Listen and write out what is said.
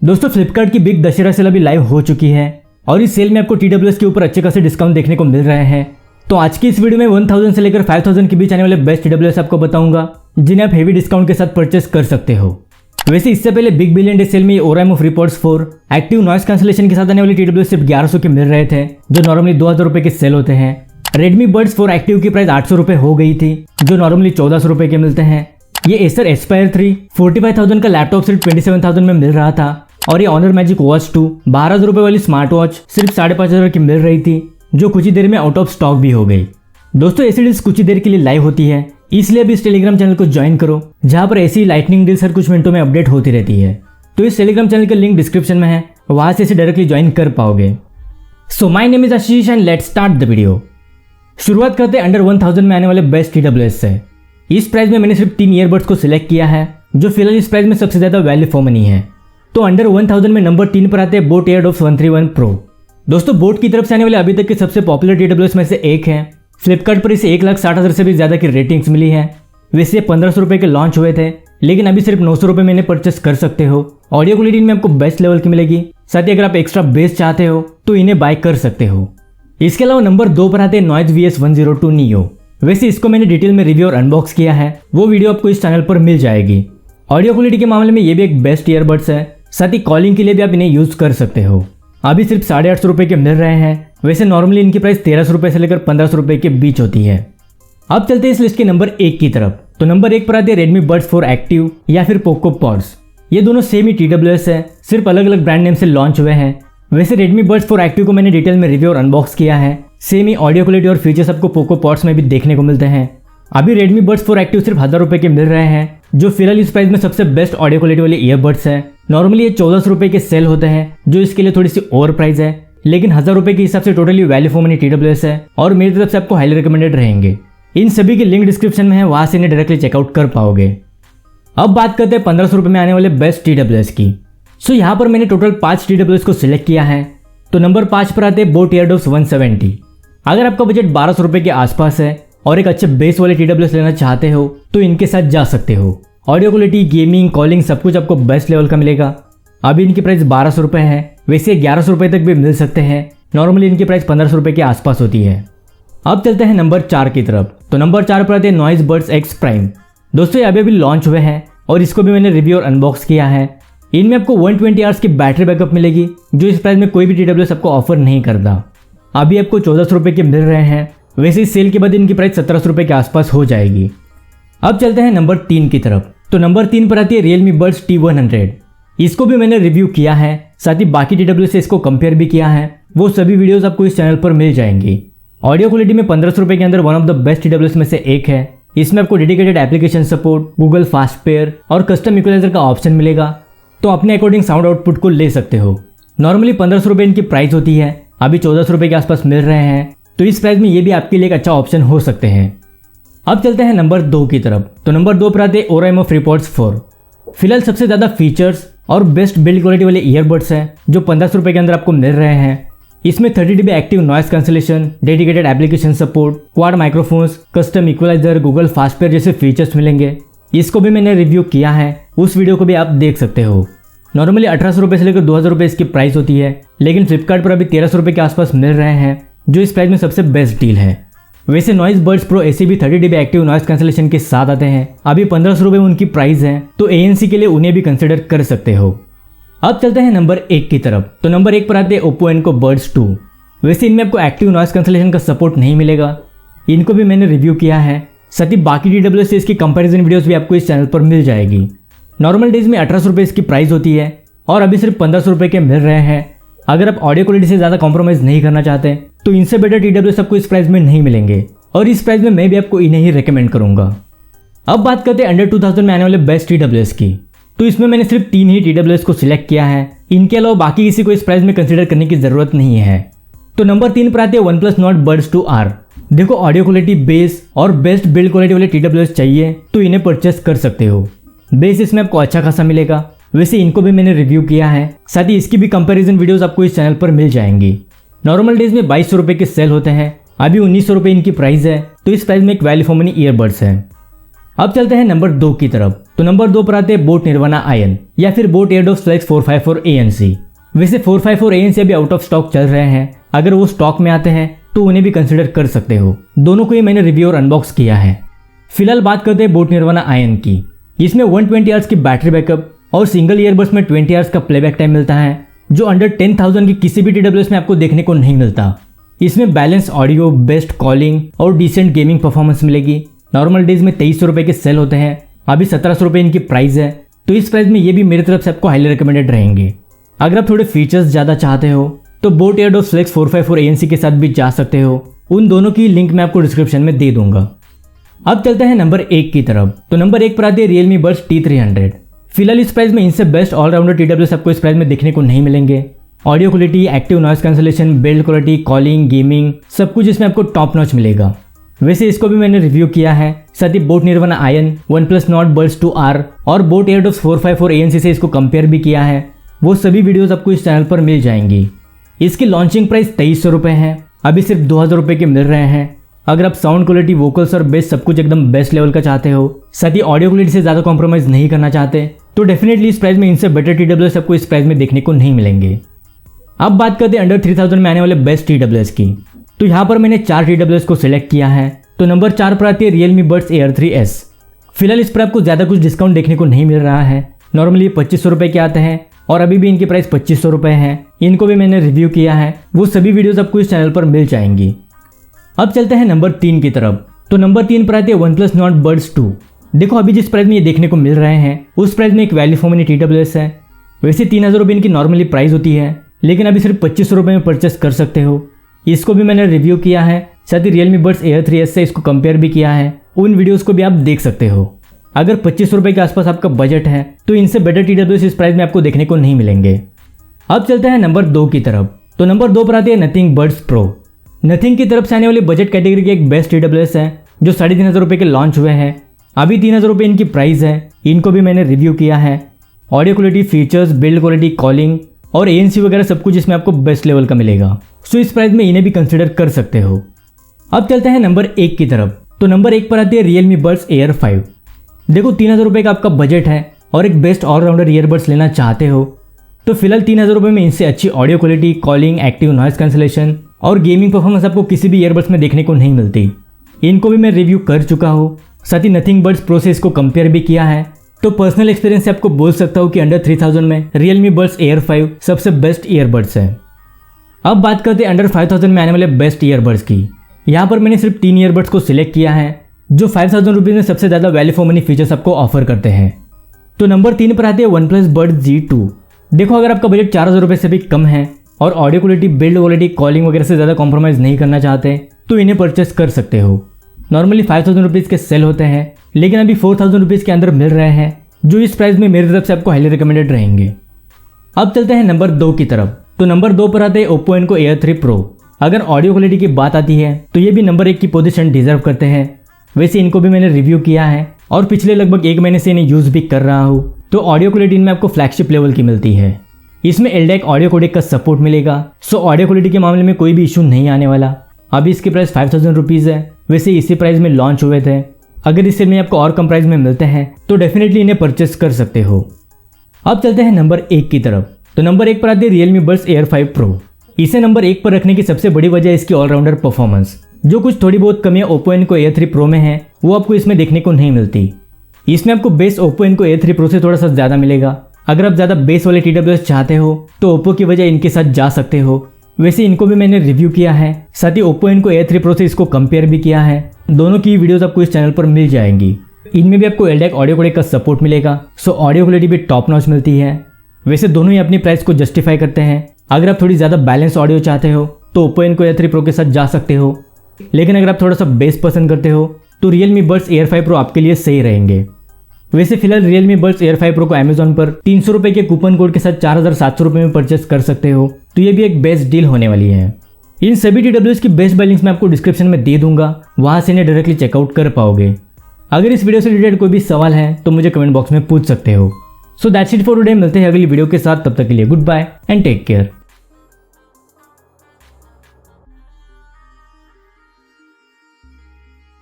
दोस्तों फ्लिपकार्ट की big Dussehra cell अभी लाइव हो चुकी है और इस सेल में आपको TWS के ऊपर अच्छे खासे डिस्काउंट देखने को मिल रहे हैं। तो आज की इस वीडियो में 1000 से लेकर 5000 के बीच आने वाले बेस्ट TWS आपको बताऊंगा जिन्हें आप हेवी डिस्काउंट के साथ परचेस कर सकते हो। वैसे इससे पहले बिग बिलियन डे सेल में ओराइमो फ्रीपोर्ट्स 4 एक्टिव नॉइस कैंसलेशन के साथ आने वाले TWS सिर्फ 1100 के मिल रहे थे जो नॉर्मली 2000 रुपए के सेल होते हैं। रेडमी बड्स 4 एक्टिव की प्राइस 800 रुपए हो गई थी जो नॉर्मली 1400 रुपए के मिलते हैं। ये एसर एस्पायर 3 45,000 का लैपटॉप सिर्फ 27,000 में मिल रहा था और ये ऑनर मैजिक वॉच 2 12,000 रुपए वाली स्मार्ट वॉच सिर्फ 5,500 की मिल रही थी जो कुछ ही देर में आउट ऑफ स्टॉक भी हो गई। दोस्तों ऐसी डील्स कुछ ही देर के लिए लाइव होती है, इसलिए अभी इस टेलीग्राम चैनल को ज्वाइन करो जहां पर ऐसी लाइटनिंग डील्स हर कुछ मिनटों में अपडेट होती रहती है। तो इस टेलीग्राम चैनल का लिंक डिस्क्रिप्शन में है, वहां से इसे डायरेक्टली ज्वाइन कर पाओगे। So my name is Ashish and let's start the video. शुरुआत करते हैं अंडर 1000 में आने वाले बेस्ट TWS से। इस प्राइस में मैंने सिर्फ 3 ईयरबड्स को सिलेक्ट किया है जो फिलहाल इस प्राइस में सबसे ज्यादा वैल्यू फॉर मनी है। तो अंडर 1000 में नंबर 3 पर आते हैं बोट एयरडॉप्स 131 प्रो। दोस्तों बोट की तरफ से आने वाले अभी तक के सबसे पॉपुलर TWS में से एक है। फ्लिपकार्ट पर इसे 1,60,000 से भी ज्यादा की रेटिंग्स मिली है। वैसे 1500 रुपए के लॉन्च हुए थे लेकिन अभी सिर्फ 900 रुपए में इन्हें परचेस कर सकते हो। ऑडियो क्वालिटी में आपको बेस्ट लेवल की मिलेगी, साथ ही अगर आप एक्स्ट्रा बेस चाहते हो तो इन्हें बाय कर सकते हो। इसके अलावा नंबर 2 पर आते हैं नॉइज VS102 नियो। वैसे इसको मैंने डिटेल में रिव्यू और अनबॉक्स किया है, वो वीडियो आपको इस चैनल पर मिल जाएगी। ऑडियो क्वालिटी के मामले में ये भी एक बेस्ट ईयरबड्स है, साथ ही कॉलिंग के लिए भी आप इन्हें यूज कर सकते हो। अभी सिर्फ 850 रुपए के मिल रहे हैं। वैसे नॉर्मली इनकी प्राइस 1300 रुपए से लेकर 1500 रुपए के बीच होती है। अब चलते हैं इस लिस्ट के नंबर 1 की तरफ। तो नंबर 1 पर आते हैं रेडमी बड्स 4 एक्टिव या फिर पोको पॉड्स। ये दोनों सेम ही TWS है, सिर्फ अलग अलग ब्रांड नेम से लॉन्च हुए हैं। वैसे रेडमी बड्स 4 एक्टिव को मैंने डिटेल में रिव्यू और अनबॉक्स किया है। सेम ही ऑडियो क्वालिटी और फीचर्स आपको पोको पॉड्स में भी देखने को मिलते हैं। अभी रेडमी बड्स 4 एक्टिव सिर्फ 1000 रुपए के मिल रहे हैं जो फिलहाल इस प्राइस में सबसे बेस्ट ऑडियो क्वालिटी वाले ईयरबड्स है। नॉर्मली ये 1400 रुपए के सेल होते हैं जो इसके लिए थोड़ी सी ओवर प्राइस है, लेकिन 1000 रुपए के हिसाब से totally value for money TWS है और मेरी तरफ से आपको हाईली रिकमेंडेड रहेंगे। इन सभी के लिंक डिस्क्रिप्शन में है, वहां से इन्हें डायरेक्टली चेकआउट कर पाओगे। अब बात करते हैं 1500 रुपए में आने वाले बेस्ट TWS की। सो यहाँ पर मैंने टोटल 5 TWS को सिलेक्ट किया है। तो नंबर 5 पर आते हैं बोट एयरडॉप्स 170। अगर आपका बजट 1200 रुपए के आसपास है और एक अच्छे बेस वाले TWS लेना चाहते हो तो इनके साथ जा सकते हो। ऑडियो क्वालिटी, गेमिंग, कॉलिंग सब कुछ आपको बेस्ट लेवल का मिलेगा। अभी इनकी प्राइस 1200 रुपए है, वैसे 1100 रुपए तक भी मिल सकते हैं। नॉर्मली इनकी प्राइस 1500 रुपए के आसपास होती है। अब चलते हैं नंबर 4 की तरफ। तो नंबर 4 पर आते हैं नॉइज बड्स X प्राइम। दोस्तों ये अभी लॉन्च हुए हैं और इसको भी मैंने रिव्यू और अनबॉक्स किया है। इनमें आपको 120 आवर्स की बैटरी बैकअप मिलेगी जो इस प्राइस में कोई भी TWS आपको ऑफर नहीं करता। अभी आपको 1400 रुपए के मिल रहे हैं, वैसे इस सेल के बाद इनकी प्राइस 1700 रुपए के आसपास हो जाएगी। अब चलते हैं नंबर 3 की तरफ। तो नंबर 3 पर आती है रियलमी बड्स T100। इसको भी मैंने रिव्यू किया है, साथ ही बाकी TWS से इसको कंपेयर भी किया है। वो सभी वीडियोस आपको इस चैनल पर मिल जाएंगी। ऑडियो क्वालिटी में 1500 रुपए के अंदर one of the best TWS में से एक है। इसमें आपको dedicated application support, Google fast pair और कस्टम इक्वलाइजर का ऑप्शन मिलेगा, तो अपने अकॉर्डिंग साउंड आउटपुट को ले सकते हो। नॉर्मली 1500 रुपए इनकी प्राइस होती है, अभी 1400 रुपए के आसपास मिल रहे हैं, तो इस प्राइस में ये भी आपके लिए एक अच्छा ऑप्शन हो सकते हैं। अब चलते हैं नंबर 2 की तरफ। तो नंबर 2 पर आते हैं ओराइमो फ्रीपोर्ट्स 4। फिलहाल सबसे ज्यादा फीचर्स और बेस्ट बिल्ड क्वालिटी वाले ईयरबड्स हैं जो 1500 रुपए के अंदर आपको मिल रहे हैं। इसमें 30 dB active noise cancellation, dedicated application support, quad microphones, custom equalizer, Google fast pair जैसे फीचर्स मिलेंगे। इसको भी मैंने रिव्यू किया है, उस वीडियो को भी आप देख सकते हो। नॉर्मली 1800 रुपए से लेकर 2000 रुपए इसकी प्राइस होती है, लेकिन फ्लिपकार्ट पर अभी 1300 रुपए के आसपास मिल रहे हैं जो इस प्राइस में सबसे बेस्ट डील है। वैसे नॉइज बड्स प्रो ऐसे भी 30 dB एक्टिव नॉइस कैंसलेशन के साथ आते हैं। अभी 1500 रुपए उनकी प्राइस है, तो ANC के लिए उन्हें भी कंसिडर कर सकते हो। अब चलते हैं नंबर 1 की तरफ। तो नंबर 1 पर आते हैं ओप्पो एनको बड्स 2। वैसे इनमें आपको एक्टिव नॉइस कैंसलेशन का सपोर्ट नहीं मिलेगा, इनको भी मैंने रिव्यू किया है। साथ ही बाकी TWS से इसकी कंपैरिजन वीडियोस भी आपको इस चैनल पर मिल जाएगी। नॉर्मल डेज में 1800 रुपए इसकी प्राइस होती है और अभी सिर्फ 1500 रुपए के मिल रहे हैं। अगर आप ऑडियो क्वालिटी से ज्यादा कॉम्प्रोमाइज नहीं करना चाहते तो इनसे बेटर TWS आपको इस प्राइस में नहीं मिलेंगे और इस प्राइस में मैं भी आपको इन्हें ही रेकमेंड करूंगा। अब बात करते हैं अंडर 2000 में आने वाले बेस्ट TWS की। तो इसमें मैंने सिर्फ 3 ही TWS को सिलेक्ट किया है, इनके अलावा बाकी किसी को इस प्राइस में कंसिडर करने की जरूरत नहीं है। तो नंबर 3 पर आते हैं OnePlus Nord Buds 2R। देखो ऑडियो क्वालिटी, बेस और बेस्ट बिल्ड क्वालिटी वाले TWS चाहिए तो इन्हें परचेस कर सकते हो। बेस इसमें आपको अच्छा खासा मिलेगा, वैसे इनको भी मैंने रिव्यू किया है, साथ ही इसकी भी कंपैरिजन वीडियोस आपको इस चैनल पर मिल जाएंगी। नॉर्मल डेज में 2200 रुपए के सेल होते हैं, अभी 1900 रुपए इनकी प्राइस है, तो इस प्राइस में एक वैल्यू फॉर मनी ईयरबड्स है। अब चलते हैं नंबर 2 की तरफ। तो नंबर 2 पर आते हैं बोट निर्वाणा आयन या फिर बोट एयरडॉप्स फ्लेक्स 454 ANC। वैसे 454 ANC अभी आउट ऑफ स्टॉक चल रहे हैं, अगर वो स्टॉक में आते हैं तो उन्हें भी कंसिडर कर सकते हो। दोनों को ही मैंने रिव्यू और अनबॉक्स किया है। फिलहाल बात करते हैं बोट निर्वाणा आयन की। इसमें 120 आवर्स की बैटरी बैकअप और सिंगल ईयरबड्स में 20 आवर्स का प्लेबैक टाइम मिलता है, जो अंडर 10,000 की किसी भी TWS में आपको देखने को नहीं मिलता। इसमें बैलेंस ऑडियो, बेस्ट कॉलिंग और डिसेंट गेमिंग परफॉर्मेंस मिलेगी। नॉर्मल डेज में 2300 रुपये के सेल होते हैं, अभी 1700 रुपये इनकी प्राइस है, तो इस प्राइस में ये भी मेरी तरफ से आपको हाईली रिकमेंडेड रहेंगे। अगर आप थोड़े फीचर्स ज़्यादा चाहते हो तो बोट एयरडॉप्स फ्लेक्स 454 ANC के साथ भी जा सकते हो। उन दोनों की लिंक मैं आपको डिस्क्रिप्शन में दे दूंगा। अब चलते हैं नंबर 1 की तरफ। तो नंबर 1 पर आती है Realme Buds T300। फिलहाल इस प्राइस में इनसे बेस्ट ऑलराउंडर TWS आपको इस प्राइस में देखने को नहीं मिलेंगे। Audio quality, active noise cancellation, build quality, calling, gaming सब कुछ इसमें आपको टॉप नॉच मिलेगा। वैसे इसको भी मैंने रिव्यू किया है, साथ ही boAt Nirvana Ion, OnePlus Nord Buds 2R और बोट एयरडॉप्स 454 ANC से इसको कंपेयर भी किया है। वो सभी वीडियोस आपको इस चैनल पर मिल जाएंगी। इसकी लॉन्चिंग प्राइस 2300 रुपये है, अभी सिर्फ 2000 रुपये के मिल रहे हैं। अगर आप साउंड क्वालिटी, वोकल्स और बेस सब कुछ एकदम बेस्ट लेवल का चाहते हो, साथ ही ऑडियो क्वालिटी से ज़्यादा कॉम्प्रोमाइज़ नहीं करना चाहते, तो डेफिनेटली इस प्राइस में इनसे बेटर TWS आपको इस प्राइस में देखने को नहीं मिलेंगे। अब बात करते हैं अंडर 3000 में आने वाले बेस्ट TWS की। तो यहाँ पर मैंने 4 TWS को सिलेक्ट किया है। तो नंबर 4 पर आती है Realme Buds Air 3S। फिलहाल इस पर आपको ज़्यादा कुछ डिस्काउंट देखने को नहीं मिल रहा है। नॉर्मली 2500 रुपये के आते हैं और अभी भी इनकी प्राइस 2500 रुपये है। इनको भी मैंने रिव्यू किया है, वो सभी वीडियोस आपको इस चैनल पर मिल जाएंगी। अब चलते हैं नंबर 3 की तरफ। तो नंबर 3 पर आते हैं OnePlus Nord Buds 2। देखो अभी जिस प्राइस में ये देखने को मिल रहे हैं उस प्राइस में एक वैल्यू फॉर मनी TWS है। वैसे 3000 रुपये इनकी नॉर्मली प्राइस होती है, लेकिन अभी सिर्फ 2500 रुपये में परचेस कर सकते हो। इसको भी मैंने रिव्यू किया है, साथ ही Realme Buds Air 3S से इसको कंपेयर भी किया है। उन वीडियोस को भी आप देख सकते हो। अगर 2500 रुपये के आसपास आपका बजट है तो इनसे बेटर TWS इस प्राइस में आपको देखने को नहीं मिलेंगे। अब चलते हैं नंबर 2 की तरफ। तो नंबर 2 पर आती है Nothing Buds Pro। नथिंग की तरफ से आने वाली बजट कैटेगरी की एक बेस्ट TWS है, जो 3500 रुपये के लॉन्च हुए हैं। अभी 3000 रुपये इनकी प्राइस है। इनको भी मैंने रिव्यू किया है। Audio quality, features, build quality, calling और ANC वगैरह सब कुछ इसमें आपको बेस्ट लेवल का मिलेगा। सो इस प्राइस में इन्हें भी कंसिडर कर सकते हो। अब चलते हैं नंबर 1 की तरफ। तो नंबर 1 पर आती है Realme Buds Air 5। देखो 3000 रुपये का आपका बजट है और एक बेस्ट ऑलराउंडर ईयरबड्स लेना चाहते हो तो फिलहाल 3000 रुपये में इनसे अच्छी audio quality, calling, active noise cancellation और गेमिंग परफॉर्मेंस आपको किसी भी ईयरबड्स में देखने को नहीं मिलती। इनको भी मैं रिव्यू कर चुका हूँ, साथ ही Nothing Buds Pro से इसको कंपेयर भी किया है। तो पर्सनल एक्सपीरियंस से आपको बोल सकता हूँ कि अंडर 3000 में Realme Buds Air 5 सबसे बेस्ट ईयरबड्स है। अब बात करते हैं अंडर 5000 में आने वाले बेस्ट ईयरबड्स की। यहाँ पर मैंने सिर्फ 3 ईयरबड्स को सिलेक्ट किया है, जो 5000 रुपीज़ में सबसे ज़्यादा वैल्यू फॉर मनी फीचर्स आपको ऑफर करते हैं। तो नंबर 3 पर आते हैं OnePlus Buds G2। देखो अगर आपका बजट 4000 रुपये से भी कम है और audio quality, build quality, calling वगैरह से ज़्यादा कॉम्प्रोमाइज़ नहीं करना चाहते तो इन्हें परचेस कर सकते हो। नॉर्मली 5000 रुपीज़ के सेल होते हैं, लेकिन अभी 4000 रुपीज़ के अंदर मिल रहे हैं, जो इस प्राइस में मेरी तरफ से आपको हाईली रिकमेंडेड रहेंगे। अब चलते हैं नंबर 2 की तरफ। तो नंबर 2 पर आते हैं Oppo Enco Air 3 Pro। अगर ऑडियो क्वालिटी की बात आती है तो ये भी नंबर 1 की पोजीशन डिजर्व करते हैं। वैसे इनको भी मैंने रिव्यू किया है और पिछले लगभग 1 महीने से इन्हें यूज़ भी कर रहा हूँ। तो ऑडियो क्वालिटी इनमें आपको फ्लैगशिप लेवल की मिलती है। इसमें LDAC ऑडियो कोडेक का सपोर्ट मिलेगा, सो ऑडियो क्वालिटी के मामले में कोई भी इशू नहीं आने वाला। अभी इसकी प्राइस 5000 रुपीज़ है। वैसे इसी प्राइस में लॉन्च हुए थे। अगर इससे में आपको और कम प्राइस में मिलते हैं तो डेफिनेटली इन्हें परचेस कर सकते हो। अब चलते हैं नंबर 1 की तरफ। तो नंबर 1 पर आती है Realme Buds Air 5 Pro। इसे नंबर 1 पर रखने की सबसे बड़ी वजह इसकी ऑलराउंडर परफॉर्मेंस। जो कुछ थोड़ी बहुत कमियां Oppo Enco Air 3 Pro में है वो आपको इसमें देखने को नहीं मिलती। इसमें आपको base Oppo Enco Air 3 Pro से थोड़ा सा ज़्यादा मिलेगा। अगर आप ज़्यादा बेस वाले TWS चाहते हो तो Oppo की वजह इनके साथ जा सकते हो। वैसे इनको भी मैंने रिव्यू किया है, साथ ही Oppo Enco Air 3 Pro से इसको कंपेयर भी किया है। दोनों की वीडियोस आपको इस चैनल पर मिल जाएंगी। इनमें भी आपको LDAC ऑडियो कोडेक का सपोर्ट मिलेगा, सो ऑडियो क्वालिटी भी टॉप नॉच मिलती है। वैसे दोनों ही अपनी प्राइस को जस्टिफाई करते हैं। अगर आप थोड़ी ज़्यादा बैलेंस ऑडियो चाहते हो तो Oppo Enco Air 3 Pro के साथ जा सकते हो, लेकिन अगर आप थोड़ा सा बेस पसंद करते हो तो Realme Buds Air 5 Pro आपके लिए सही रहेंगे। वैसे फिलहाल Realme Buds Air 5 Pro को Amazon पर 300 रुपये के कूपन कोड के साथ 4700 रुपये में परचेस कर सकते हो, तो ये भी एक बेस्ट डील होने वाली है। इन सभी TWS की बेस्ट बाय लिंक्स मैं आपको डिस्क्रिप्शन में दे दूंगा, वहां से इन्हें डायरेक्टली चेकआउट कर पाओगे। अगर इस वीडियो से रिलेटेड कोई भी सवाल है तो मुझे कमेंट बॉक्स में पूछ सकते हो। So that's it for today. मिलते हैं अगली वीडियो के साथ, तब तक के लिए goodbye and take care.